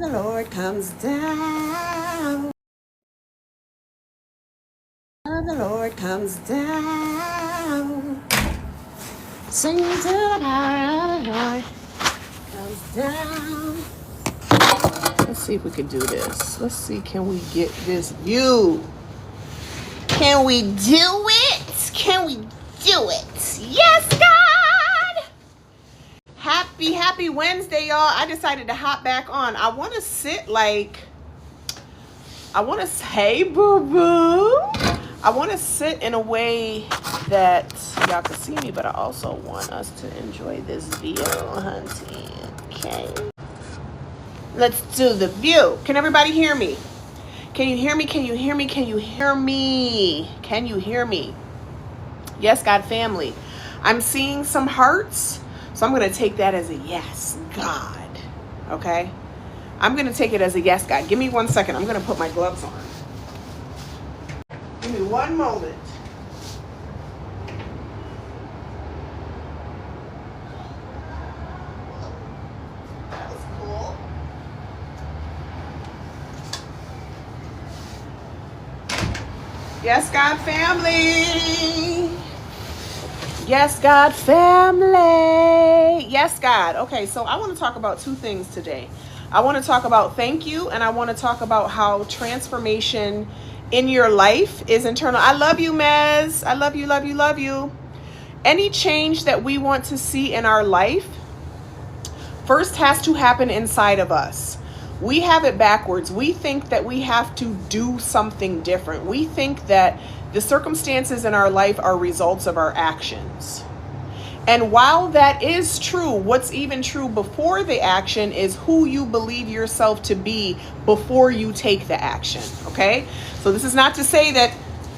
the Lord comes down. The Lord comes down. Sing to the power of the Lord comes down. Let's see if we can do this. Let's see, can we get this view? Can we do it? Can we do it? Yes, God! Happy Wednesday, y'all. I decided to hop back on. I want to sit hey, boo-boo. I want to sit in a way that y'all can see me, but I also want us to enjoy this view, hunty. Okay. Let's do the view. Can everybody hear me? Can you hear me? Can you hear me? Can you hear me? Can you hear me? Yes, God family. I'm seeing some hearts, so I'm going to take that as a yes, God. Okay? I'm going to take it as a yes, God. Give me 1 second. I'm going to put my gloves on. Give me 1 moment. That was cool. Yes, God family. Yes, God family. Yes, God. Okay, so I want to talk about 2 things today. I want to talk about thank you, and I want to talk about how transformation in your life is internal. I love you, Mez. I love you, love you, love you. Any change that we want to see in our life first has to happen inside of us. We have it backwards. We think that we have to do something different. We think that the circumstances in our life are results of our actions. And while that is true, what's even true before the action is who you believe yourself to be before you take the action, okay? So this is not to say that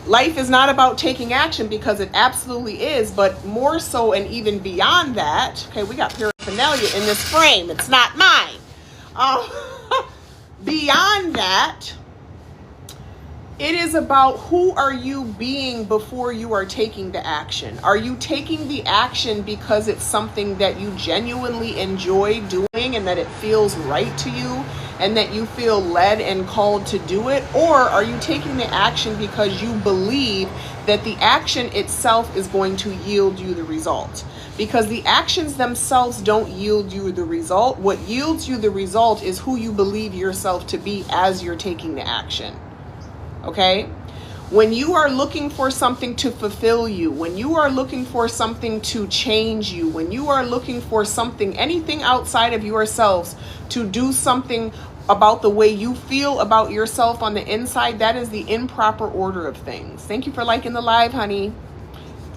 life is not about taking action, because it absolutely is, but more so and even beyond that, okay, we got paraphernalia in this frame. It's not mine. Beyond that, it is about who are you being before you are taking the action. Are you taking the action because it's something that you genuinely enjoy doing and that it feels right to you and that you feel led and called to do it? Or are you taking the action because you believe that the action itself is going to yield you the result? Because the actions themselves don't yield you the result. What yields you the result is who you believe yourself to be as you're taking the action. Okay? When you are looking for something to fulfill you, when you are looking for something to change you, when you are looking for something, anything outside of yourselves to do something about the way you feel about yourself on the inside, that is the improper order of things. Thank you for liking the live, honey.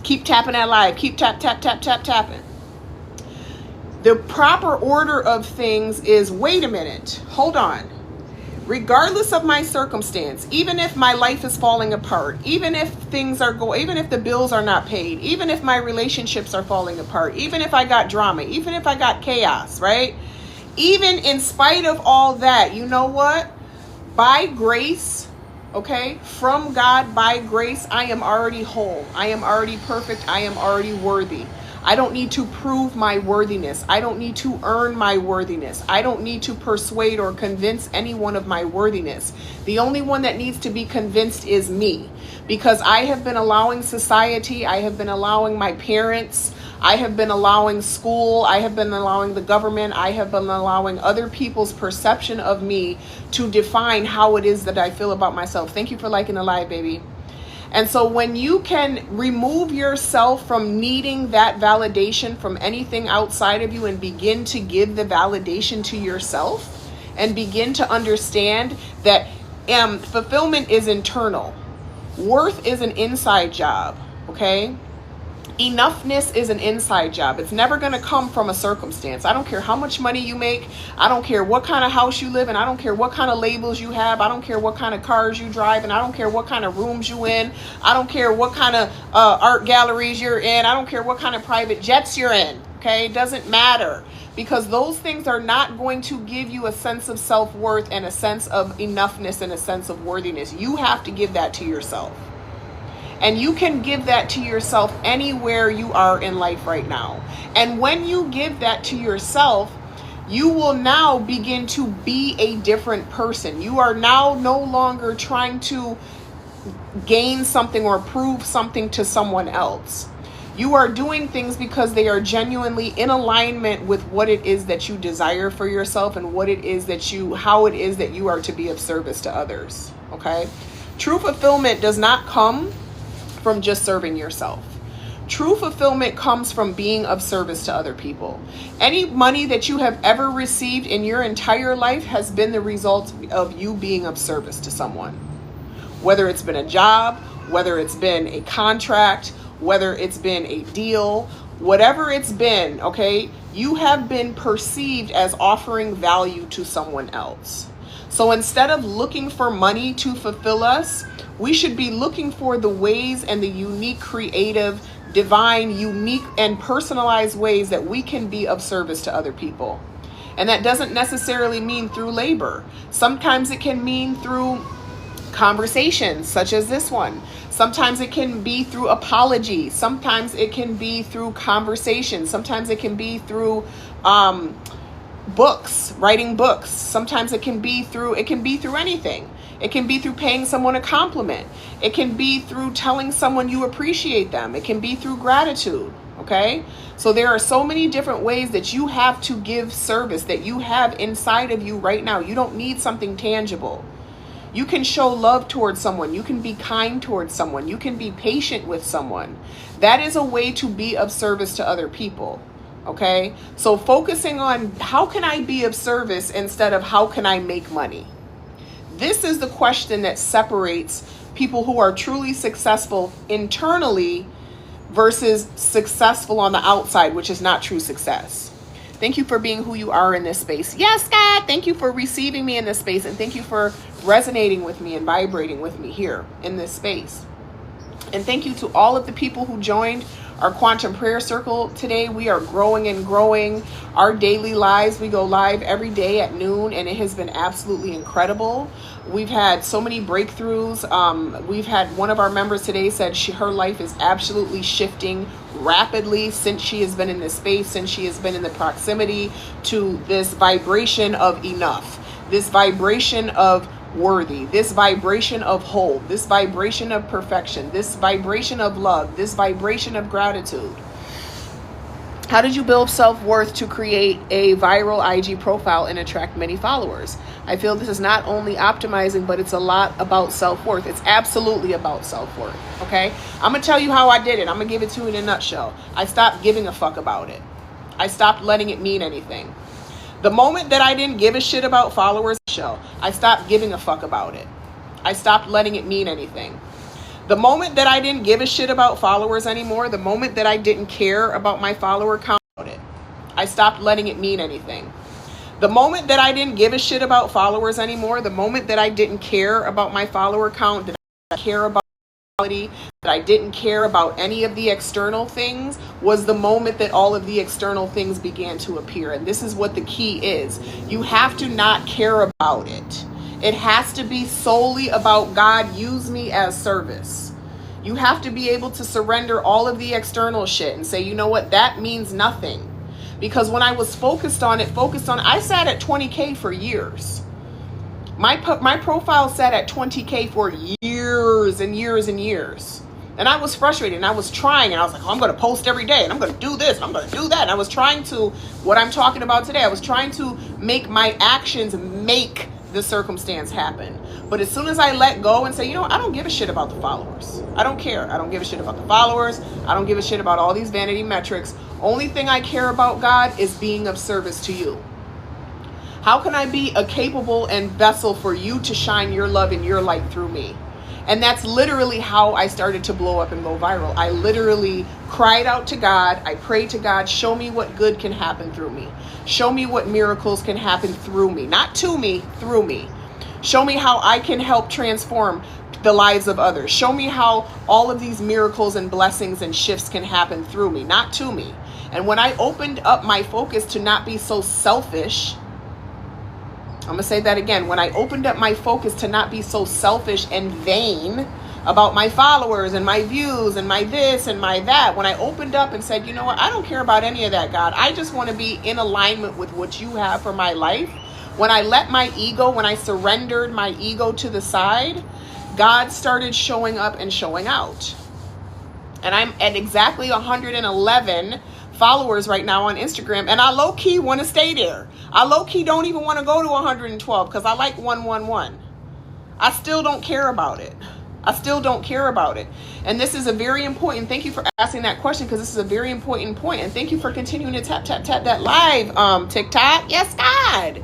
Keep tapping that live. Keep tapping. The proper order of things is, wait a minute, hold on. Regardless of my circumstance, even if my life is falling apart, even if even if the bills are not paid, even if my relationships are falling apart, even if I got drama, even if I got chaos, right? Even in spite of all that, you know what? By grace, okay, from God, by grace, I am already whole. I am already perfect. I am already worthy. I don't need to prove my worthiness. I don't need to earn my worthiness. I don't need to persuade or convince anyone of my worthiness. The only one that needs to be convinced is me, because I have been allowing society, I have been allowing my parents, I have been allowing school, I have been allowing the government, I have been allowing other people's perception of me to define how it is that I feel about myself. Thank you for liking the live, baby. And so when you can remove yourself from needing that validation from anything outside of you and begin to give the validation to yourself and begin to understand that fulfillment is internal. Worth is an inside job, okay? Enoughness is an inside job. It's never going to come from a circumstance. I don't care how much money you make. I don't care what kind of house you live in. I don't care what kind of labels you have. I don't care what kind of cars you drive, and I don't care what kind of rooms you in. I don't care what kind of art galleries you're in. I don't care what kind of private jets you're in. Okay? It doesn't matter, because those things are not going to give you a sense of self-worth and a sense of enoughness and a sense of worthiness. You have to give that to yourself. And you can give that to yourself anywhere you are in life right now. And when you give that to yourself, you will now begin to be a different person. You are now no longer trying to gain something or prove something to someone else. You are doing things because they are genuinely in alignment with what it is that you desire for yourself and what it is that how it is that you are to be of service to others. Okay? True fulfillment does not come from just serving yourself. True fulfillment comes from being of service to other people. Any money that you have ever received in your entire life has been the result of you being of service to someone. Whether it's been a job, whether it's been a contract, whether it's been a deal, whatever it's been, okay, you have been perceived as offering value to someone else. So instead of looking for money to fulfill us, we should be looking for the ways and the unique, creative, divine, unique, and personalized ways that we can be of service to other people. And that doesn't necessarily mean through labor. Sometimes it can mean through conversations such as this one. Sometimes it can be through apology. Sometimes it can be through conversation. Sometimes it can be through books, writing books. Sometimes it can be through anything. It can be through paying someone a compliment. It can be through telling someone you appreciate them. It can be through gratitude. Okay? So there are so many different ways that you have to give service that you have inside of you right now. You don't need something tangible. You can show love towards someone. You can be kind towards someone. You can be patient with someone. That is a way to be of service to other people. Okay? So focusing on how can I be of service instead of how can I make money? This is the question that separates people who are truly successful internally versus successful on the outside, which is not true success. Thank you for being who you are in this space. Yes, God, thank you for receiving me in this space, and thank you for resonating with me and vibrating with me here in this space. And thank you to all of the people who joined our quantum prayer circle today. We are growing and growing our daily lives. We go live every day at noon, and it has been absolutely incredible. We've had so many breakthroughs. We've had one of our members today said her life is absolutely shifting rapidly since she has been in this space, since she has been in the proximity to this vibration of enough, this vibration of worthy, this vibration of whole, this vibration of perfection, this vibration of love, this vibration of gratitude. How did you build self-worth to create a viral IG profile and attract many followers? I feel this is not only optimizing, but it's a lot about self-worth. It's absolutely about self-worth, okay? I'm going to tell you how I did it. I'm going to give it to you in a nutshell. I stopped giving a fuck about it. I stopped letting it mean anything. The moment that I didn't give a shit about followers, I stopped giving a fuck about it. I stopped letting it mean anything. The moment that I didn't give a shit about followers anymore, the moment that I didn't care about my follower count, I stopped letting it mean anything. The moment that I didn't give a shit about followers anymore, the moment that I didn't care about my follower count, that I care about quality, that I didn't care about any of the external things, was the moment that all of the external things began to appear. And this is what the key is. You have to not care about it. It has to be solely about God, use me as service. You have to be able to surrender all of the external shit and say, you know what, that means nothing. Because when I was focused on it, I sat at 20K for years. My profile sat at 20K for years and years and years. And I was frustrated, and I was trying, and I was like, oh, I'm going to post every day, and I'm going to do this, and I'm going to do that. And I was trying to, what I'm talking about today, I was trying to make my actions make the circumstance happen. But as soon as I let go and say, you know, I don't give a shit about the followers. I don't care. I don't give a shit about the followers. I don't give a shit about all these vanity metrics. Only thing I care about, God, is being of service to you. How can I be a capable and vessel for you to shine your love and your light through me? And that's literally how I started to blow up and go viral. I literally cried out to God. I prayed to God, show me what good can happen through me. Show me what miracles can happen through me. Not to me, through me. Show me how I can help transform the lives of others. Show me how all of these miracles and blessings and shifts can happen through me, not to me. And when I opened up my focus to not be so selfish, I'm going to say that again. When I opened up my focus to not be so selfish and vain, about my followers and my views and my this and my that. When I opened up and said, you know what, I don't care about any of that, God. I just want to be in alignment with what you have for my life. When I let my ego, when I surrendered my ego to the side, God started showing up and showing out. And I'm at exactly 111 followers right now on Instagram. And I low-key want to stay there. I low-key don't even want to go to 112 because I like 111. I still don't care about it. I still don't care about it. And this is a very important, thank you for asking that question, because this is a very important point. And thank you for continuing to tap that live, TikTok. Yes, God.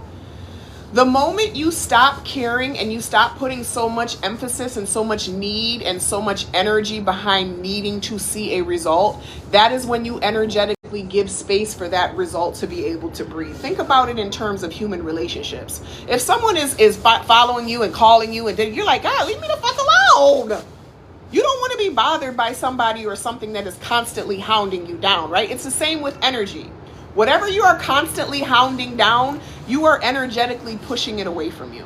The moment you stop caring and you stop putting so much emphasis and so much need and so much energy behind needing to see a result, that is when you energetically give space for that result to be able to breathe. Think about it in terms of human relationships. If someone is following you and calling you and then you're like, God, leave me the fuck alone. You don't want to be bothered by somebody or something that is constantly hounding you down, right? It's the same with energy. Whatever you are constantly hounding down, you are energetically pushing it away from you.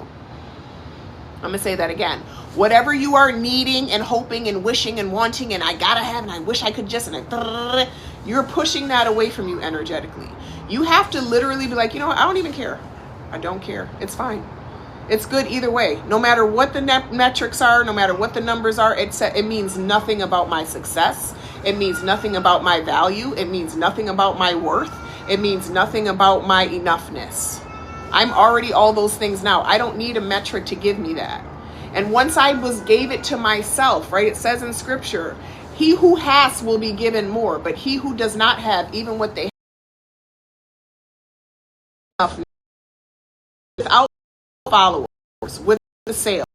I'm going to say that again. Whatever you are needing and hoping and wishing and wanting and I gotta have and I wish I could just, and you're pushing that away from you energetically. You have to literally be like, you know what? I don't even care. I don't care. It's fine. It's good either way. No matter what the metrics are, no matter what the numbers are, it means nothing about my success. It means nothing about my value. It means nothing about my worth. It means nothing about my enoughness. I'm already all those things now. I don't need a metric to give me that. And once I gave it to myself, right? It says in scripture, he who has will be given more, but he who does not have, even what they have, without followers, without the sale,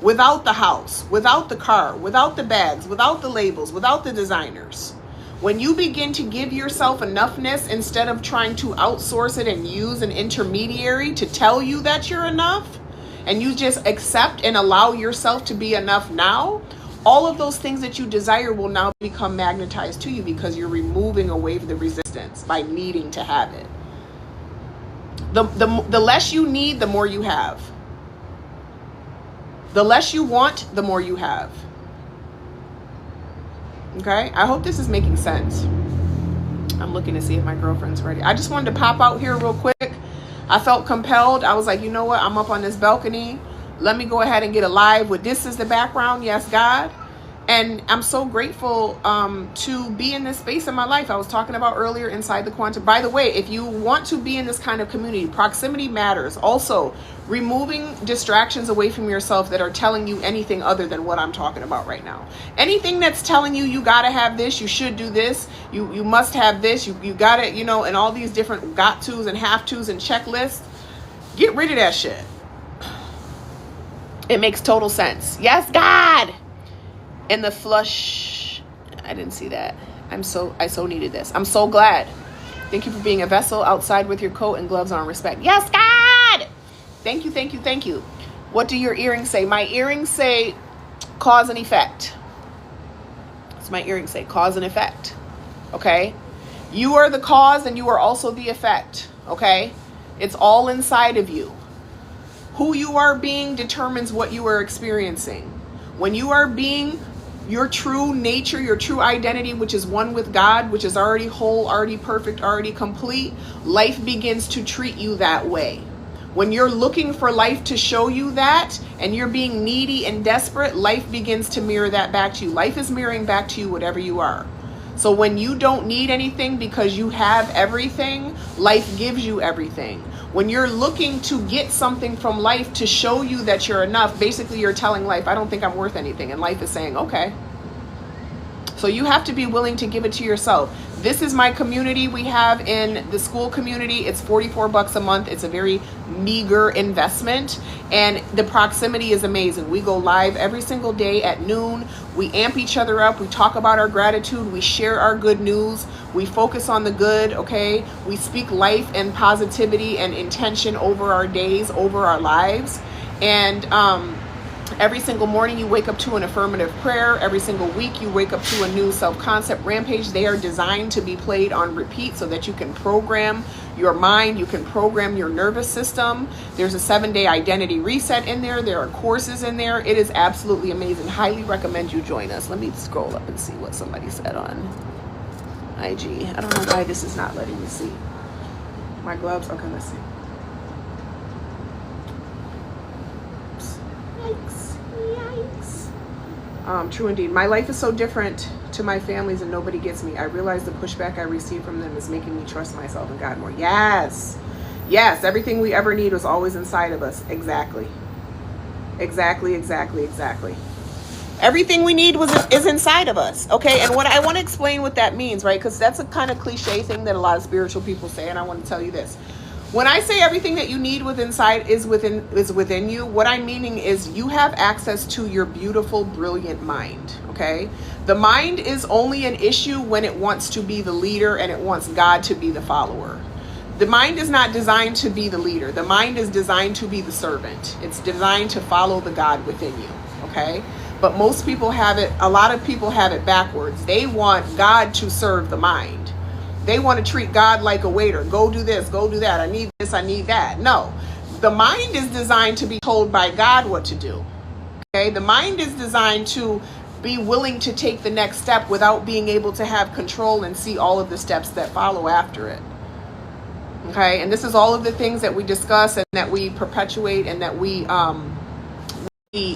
without the house, without the car, without the bags, without the labels, without the designers. When you begin to give yourself enoughness instead of trying to outsource it and use an intermediary to tell you that you're enough, and you just accept and allow yourself to be enough now, all of those things that you desire will now become magnetized to you because you're removing away the resistance by needing to have it. The less you need, the more you have. The less you want, the more you have. Okay, I hope this is making sense. I'm looking to see if my girlfriend's ready. I just wanted to pop out here real quick. I felt compelled. I was like, you know what? I'm up on this balcony. Let me go ahead and get a live with this as the background. Yes, God. And I'm so grateful to be in this space in my life. I was talking about earlier inside the quantum. By the way, if you want to be in this kind of community, proximity matters. Also, removing distractions away from yourself that are telling you anything other than what I'm talking about right now. Anything that's telling you got to have this, you should do this, you must have this, you got to, and all these different got tos and have tos and checklists. Get rid of that shit. It makes total sense. Yes, God. And the flush, I didn't see that. I so needed this. I'm so glad. Thank you for being a vessel outside with your coat and gloves on. Respect. Yes, God. Thank you, thank you, thank you. What do your earrings say? My earrings say cause and effect. What's my earrings say? Cause and effect. Okay. You are the cause and you are also the effect. Okay. It's all inside of you. Who you are being determines what you are experiencing. When you are being your true nature, your true identity, which is one with God, which is already whole, already perfect, already complete, life begins to treat you that way. When you're looking for life to show you that, and you're being needy and desperate, life begins to mirror that back to you. Life is mirroring back to you whatever you are. So when you don't need anything because you have everything, life gives you everything. When you're looking to get something from life to show you that you're enough, basically you're telling life, I don't think I'm worth anything. And life is saying, okay. So you have to be willing to give it to yourself. This is my community we have in the school community. It's $44 a month. It's a very meager investment. And the proximity is amazing. We go live every single day at noon. We amp each other up. We talk about our gratitude. We share our good news. We focus on the good, okay? We speak life and positivity and intention over our days, over our lives. And Every single morning you wake up to an affirmative prayer. Every single week you wake up to a new self-concept rampage. They are designed to be played on repeat so that you can program your mind, you can program your nervous system. There's a 7-day identity reset in there. There are courses in there. It is absolutely amazing. Highly recommend you join us. Let me scroll up and see what somebody said on IG. I don't know why this is not letting me see. My gloves? Okay, let's see. True indeed. My life is so different to my families and nobody gets me. I realize the pushback I receive from them is making me trust myself and God more. Yes. Yes. Everything we ever need was always inside of us. Exactly. Exactly. Everything we need is inside of us. Okay. And what I want to explain what that means, right? Because that's a kind of cliche thing that a lot of spiritual people say. And I want to tell you this. When I say everything that you need is within you, what I'm meaning is you have access to your beautiful, brilliant mind, okay? The mind is only an issue when it wants to be the leader and it wants God to be the follower. The mind is not designed to be the leader. The mind is designed to be the servant. It's designed to follow the God within you, okay? But most people a lot of people have it backwards. They want God to serve the mind. They want to treat God like a waiter. Go do this, go do that. I need this, I need that. No, the mind is designed to be told by God what to do. Okay, the mind is designed to be willing to take the next step without being able to have control and see all of the steps that follow after it. Okay, and this is all of the things that we discuss and that we perpetuate and that we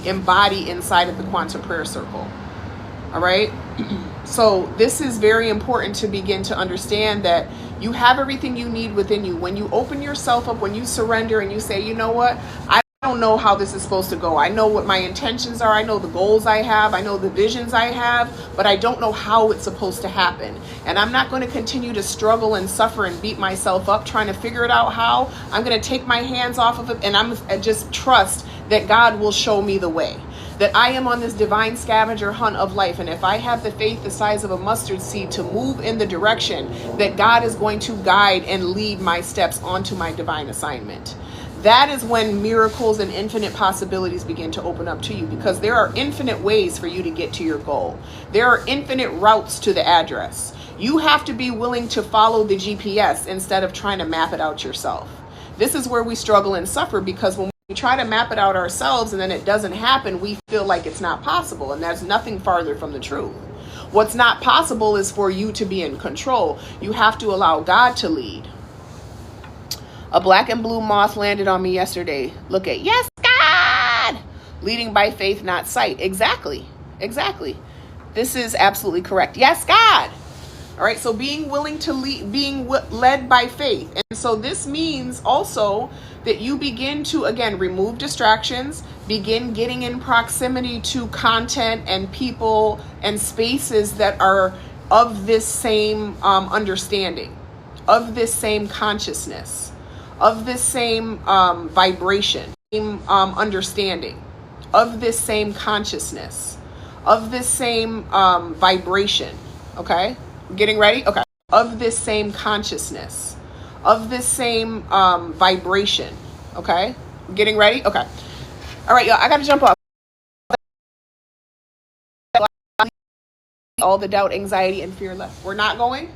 embody inside of the quantum prayer circle. All right. So this is very important to begin to understand that you have everything you need within you. When you open yourself up, when you surrender and you say, you know what, I don't know how this is supposed to go. I know what my intentions are. I know the goals I have. I know the visions I have, but I don't know how it's supposed to happen. And I'm not going to continue to struggle and suffer and beat myself up trying to figure it out how. I'm going to take my hands off of it and I'm just trust that God will show me the way. That I am on this divine scavenger hunt of life. And if I have the faith the size of a mustard seed to move in the direction that God is going to guide and lead my steps onto my divine assignment, that is when miracles and infinite possibilities begin to open up to you, because there are infinite ways for you to get to your goal. There are infinite routes to the address. You have to be willing to follow the GPS instead of trying to map it out yourself. This is where we struggle and suffer, because when we try to map it out ourselves and then it doesn't happen, we feel like it's not possible. And there's nothing farther from the truth. What's not possible is for you to be in control. You have to allow God to lead. A black and blue moth landed on me yesterday. Look at, yes, God! Leading by faith, not sight. Exactly. This is absolutely correct. Yes, God! All right, so being willing to lead, being led by faith. And so this means also that you begin to, again, remove distractions, begin getting in proximity to content and people and spaces that are of this same understanding, of this same consciousness, of this same vibration, understanding, of this same consciousness, of this same vibration, okay? Getting ready? Okay. Of this same consciousness, of this same vibration, okay? Getting ready? Okay. All right, y'all, I got to jump off. All the doubt, anxiety, and fear left. We're not going?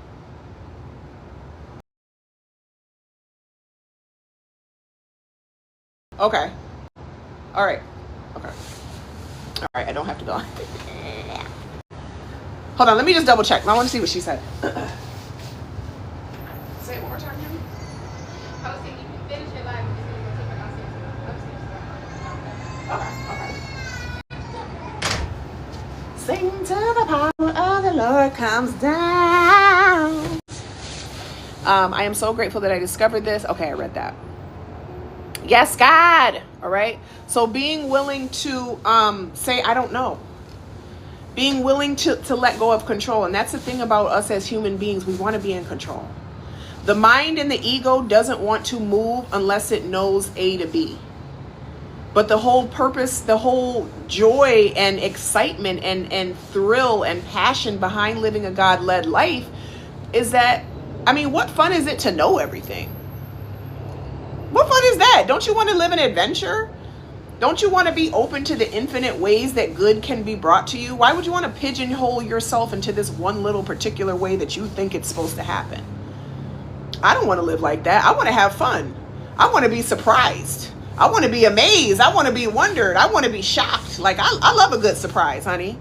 Okay. All right. Okay. All right, I don't have to go. Hold on, let me just double check. I want to see what she said. Say it one more time, Jimmy. I was thinking you can finish your live and just go take it upstairs. Okay. Sing till the power of the Lord comes down. I am so grateful that I discovered this. Okay, I read that. Yes, God. All right. So being willing to say, I don't know. Being willing to let go of control. And that's the thing about us as human beings. We want to be in control. The mind and the ego doesn't want to move unless it knows A to B. But the whole purpose, the whole joy and excitement and thrill and passion behind living a God-led life is that, I mean, what fun is it to know everything? What fun is that? Don't you want to live an adventure? Don't you want to be open to the infinite ways that good can be brought to you? Why would you want to pigeonhole yourself into this one little particular way that you think it's supposed to happen? I don't want to live like that. I want to have fun. I want to be surprised. I want to be amazed. I want to be wondered. I want to be shocked. Like, I love a good surprise, honey.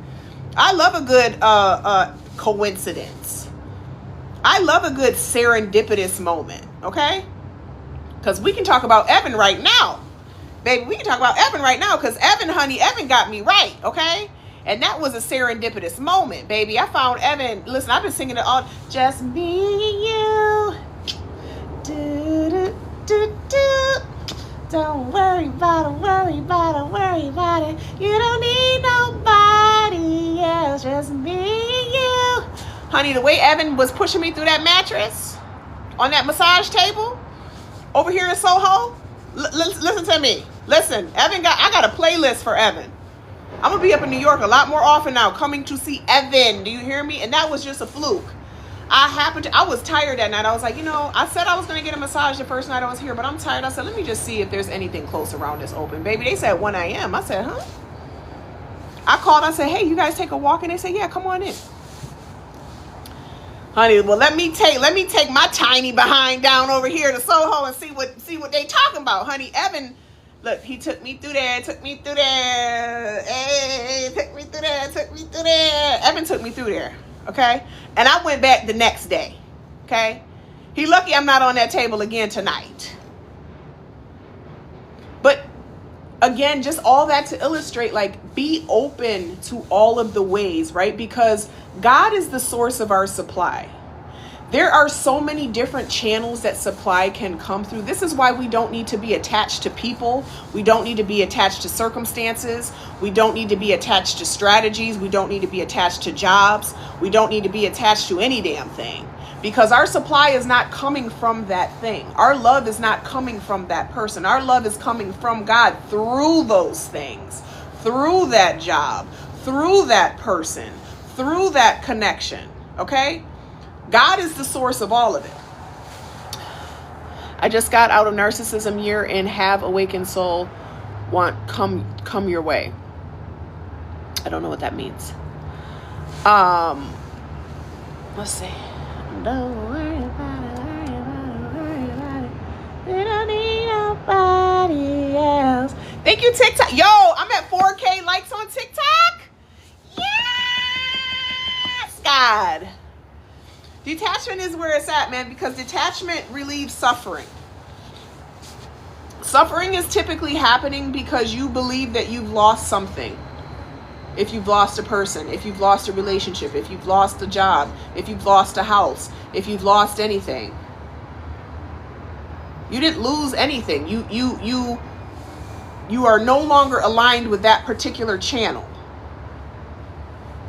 I love a good coincidence. I love a good serendipitous moment, okay? Because we can talk about Evan right now. Baby, we can talk about Evan right now because Evan, honey, Evan got me right, okay? And that was a serendipitous moment, baby. I found Evan. Listen, I've been singing it all. Just me and you. Do, do, do, do. Don't worry about it, worry about it, worry about it. You don't need nobody else, just me and you. Honey, the way Evan was pushing me through that mattress on that massage table over here in Soho, listen to me. Listen, I got a playlist for Evan. I'm going to be up in New York a lot more often now, coming to see Evan. Do you hear me? And that was just a fluke. I was tired that night. I was like, I said I was going to get a massage the first night I was here, but I'm tired. I said, let me just see if there's anything close around this open. Baby, they said 1 a.m. I said, huh? I called. I said, hey, you guys take a walk? And they said, yeah, come on in. Honey, well, let me take my tiny behind down over here to Soho and see what they talking about. Honey, Evan, look, he took me through there. Hey, took me through there. Evan took me through there. Okay? And I went back the next day. Okay? He lucky I'm not on that table again tonight. But again, just all that to illustrate, like, be open to all of the ways, right? Because God is the source of our supply. There are so many different channels that supply can come through. This is why we don't need to be attached to people. We don't need to be attached to circumstances. We don't need to be attached to strategies. We don't need to be attached to jobs. We don't need to be attached to any damn thing, because our supply is not coming from that thing. Our love is not coming from that person. Our love is coming from God through those things, through that job, through that person, through that connection. Okay? God is the source of all of it. I just got out of narcissism year and have awakened soul. Come your way. I don't know what that means. Let's see. Don't worry about it, worry about it. You don't need nobody else. Thank you, TikTok. Yo, I'm at 4K likes on TikTok. Yes, God. Detachment is where it's at, man, because detachment relieves suffering. Suffering is typically happening because you believe that you've lost something. If you've lost a person, if you've lost a relationship, if you've lost a job, if you've lost a house, if you've lost anything. You didn't lose anything. You are no longer aligned with that particular channel.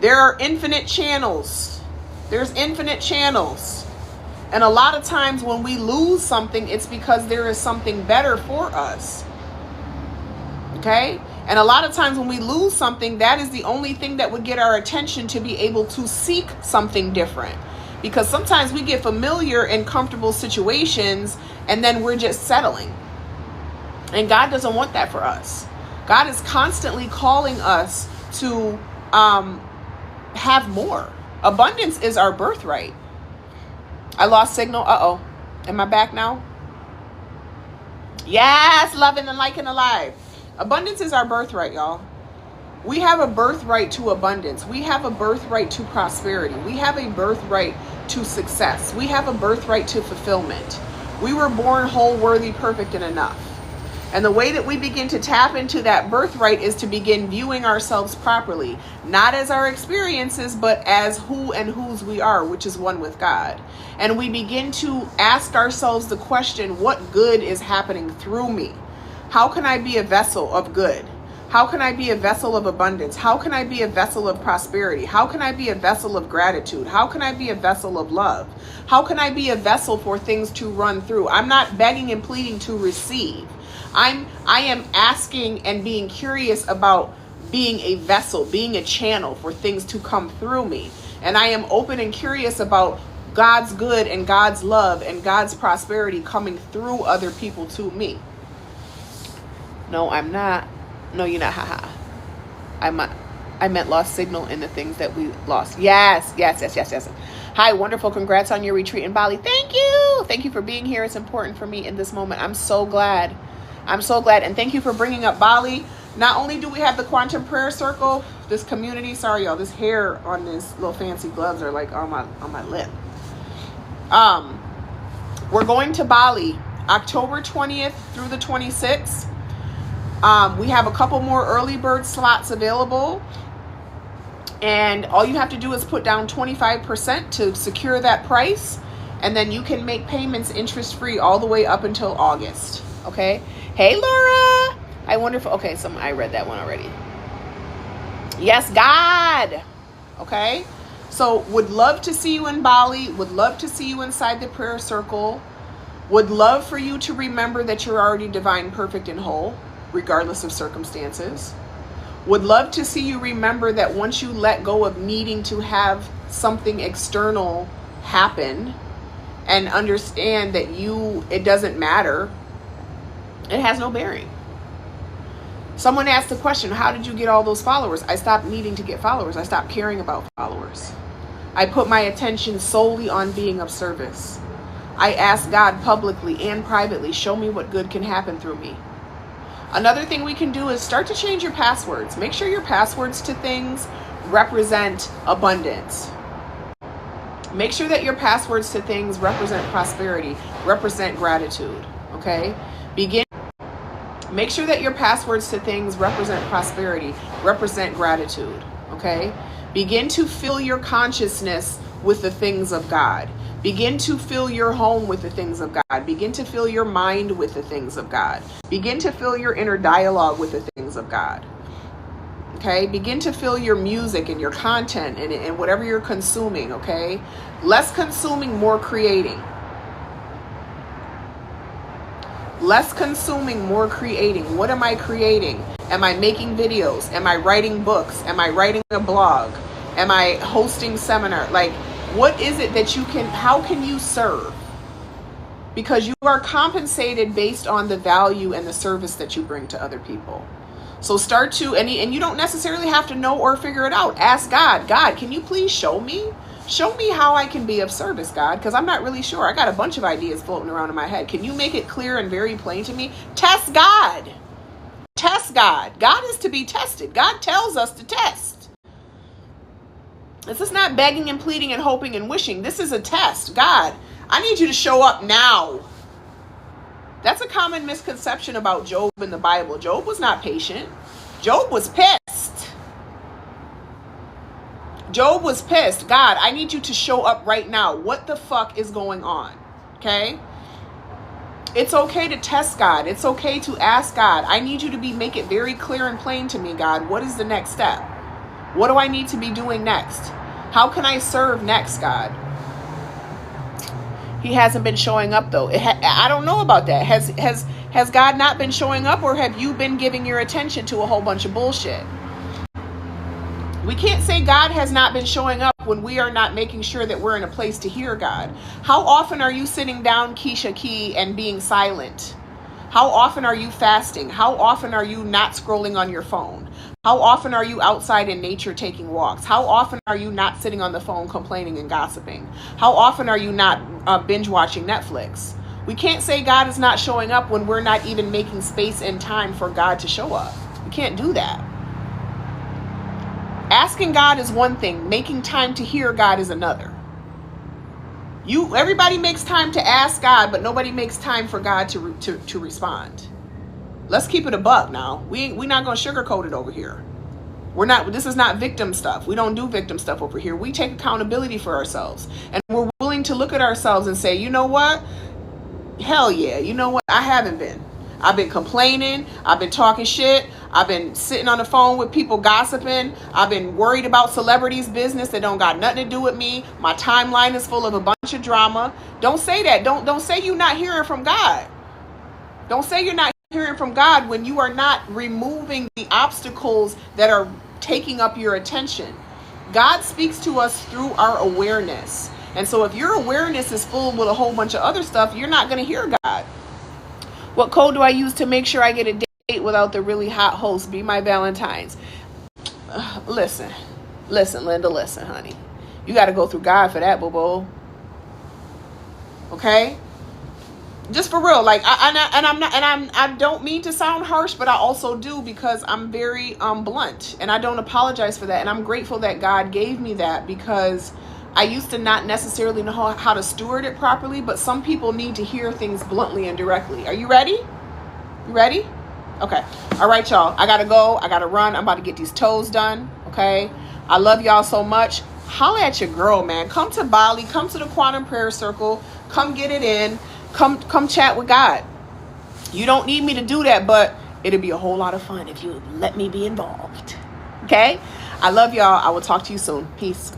There are infinite channels. There's infinite channels. And a lot of times when we lose something, it's because there is something better for us. Okay? And a lot of times when we lose something, that is the only thing that would get our attention to be able to seek something different. Because sometimes we get familiar in comfortable situations and then we're just settling. And God doesn't want that for us. God is constantly calling us to have more. Abundance is our birthright. I lost signal. Uh-oh. Am I back now? Yes, loving and liking alive. Abundance is our birthright, y'all. We have a birthright to abundance. We have a birthright to prosperity. We have a birthright to success. We have a birthright to fulfillment. We were born whole, worthy, perfect, and enough. And the way that we begin to tap into that birthright is to begin viewing ourselves properly, not as our experiences, but as who and whose we are, which is one with God. And we begin to ask ourselves the question, what good is happening through me? How can I be a vessel of good? How can I be a vessel of abundance? How can I be a vessel of prosperity? How can I be a vessel of gratitude? How can I be a vessel of love? How can I be a vessel for things to run through? I'm not begging and pleading to receive. I am asking and being curious about being a vessel, being a channel for things to come through me. And I am open and curious about God's good and God's love and God's prosperity coming through other people to me. No, I'm not. No, you're not. Haha. I meant lost signal in the things that we lost. Yes. Hi, wonderful. Congrats on your retreat in Bali. Thank you. Thank you for being here. It's important for me in this moment. I'm so glad. And thank you for bringing up Bali. Not only do we have the Quantum Prayer Circle, this community, sorry y'all, this hair on this little fancy gloves are like on my lip. We're going to Bali October 20th through the 26th. We have a couple more early bird slots available. And all you have to do is put down 25% to secure that price. And then you can make payments interest-free all the way up until August. Okay? Hey, Laura. I wonder if... Okay, I read that one already. Yes, God. Okay? So, would love to see you in Bali. Would love to see you inside the prayer circle. Would love for you to remember that you're already divine, perfect, and whole, regardless of circumstances. Would love to see you remember that once you let go of needing to have something external happen and understand that it doesn't matter, it has no bearing. Someone asked the question, how did you get all those followers? I stopped needing to get followers. I stopped caring about followers. I put my attention solely on being of service. I asked God publicly and privately, show me what good can happen through me. Another thing we can do is start to change your passwords. Make sure your passwords to things represent abundance. Make sure that your passwords to things represent prosperity, represent gratitude, okay? Make sure that your passwords to things represent prosperity, represent gratitude, okay? Begin to fill your consciousness with the things of God. Begin to fill your home with the things of God. Begin to fill your mind with the things of God. Begin to fill your inner dialogue with the things of God. Okay? Begin to fill your music and your content and whatever you're consuming, okay? Less consuming, more creating. Less consuming, more creating. What am I creating? Am I making videos? Am I writing books? Am I writing a blog? Am I hosting seminar? What is it that how can you serve? Because you are compensated based on the value and the service that you bring to other people. So start to, and you don't necessarily have to know or figure it out. Ask God, can you please show me? Show me how I can be of service, God, because I'm not really sure. I got a bunch of ideas floating around in my head. Can you make it clear and very plain to me? Test God. Test God. God is to be tested. God tells us to test. This is not begging and pleading and hoping and wishing. This is a test. God, I need you to show up now. That's a common misconception about Job in the Bible. Job was not patient. Job was pissed. Job was pissed. God, I need you to show up right now. What the fuck is going on? Okay? It's okay to test God. It's okay to ask God. I need you to make it very clear and plain to me, God. What is the next step? What do I need to be doing next? How can I serve next, God? He hasn't been showing up, though. I don't know about that. Has God not been showing up, or have you been giving your attention to a whole bunch of bullshit? We can't say God has not been showing up when we are not making sure that we're in a place to hear God. How often are you sitting down, Keisha Key, and being silent? How often are you fasting? How often are you not scrolling on your phone? How often are you outside in nature taking walks? How often are you not sitting on the phone complaining and gossiping? How often are you not binge watching Netflix? We can't say God is not showing up when we're not even making space and time for God to show up. We can't do that. Asking God is one thing. Making time to hear God is another. Everybody makes time to ask God, but nobody makes time for God to respond. Let's keep it a buck now. We're not going to sugarcoat it over here. This is not victim stuff. We don't do victim stuff over here. We take accountability for ourselves. And we're willing to look at ourselves and say, you know what? Hell yeah. You know what? I haven't been. I've been complaining. I've been talking shit. I've been sitting on the phone with people gossiping. I've been worried about celebrities' business that don't got nothing to do with me. My timeline is full of a bunch of drama. Don't say that. Don't say you're not hearing from God. Don't say you're not hearing from God when you are not removing the obstacles that are taking up your attention. God speaks to us through our awareness. And so if your awareness is full with a whole bunch of other stuff, you're not going to hear God. What code do I use to make sure I get a date without the really hot host. Be my Valentine's. Listen, Linda, listen, honey. You got to go through God for that, boo-boo. Okay? Just for real. Like, I don't mean to sound harsh, but I also do, because I'm very blunt, and I don't apologize for that. And I'm grateful that God gave me that, because I used to not necessarily know how to steward it properly, but some people need to hear things bluntly and directly. Are you ready? You ready? Okay. All right, y'all. I got to go. I got to run. I'm about to get these toes done. Okay. I love y'all so much. Holla at your girl, man. Come to Bali. Come to the Quantum Prayer Circle. Come get it in. Come chat with God. You don't need me to do that, but it'll be a whole lot of fun if you let me be involved. Okay? I love y'all. I will talk to you soon. Peace.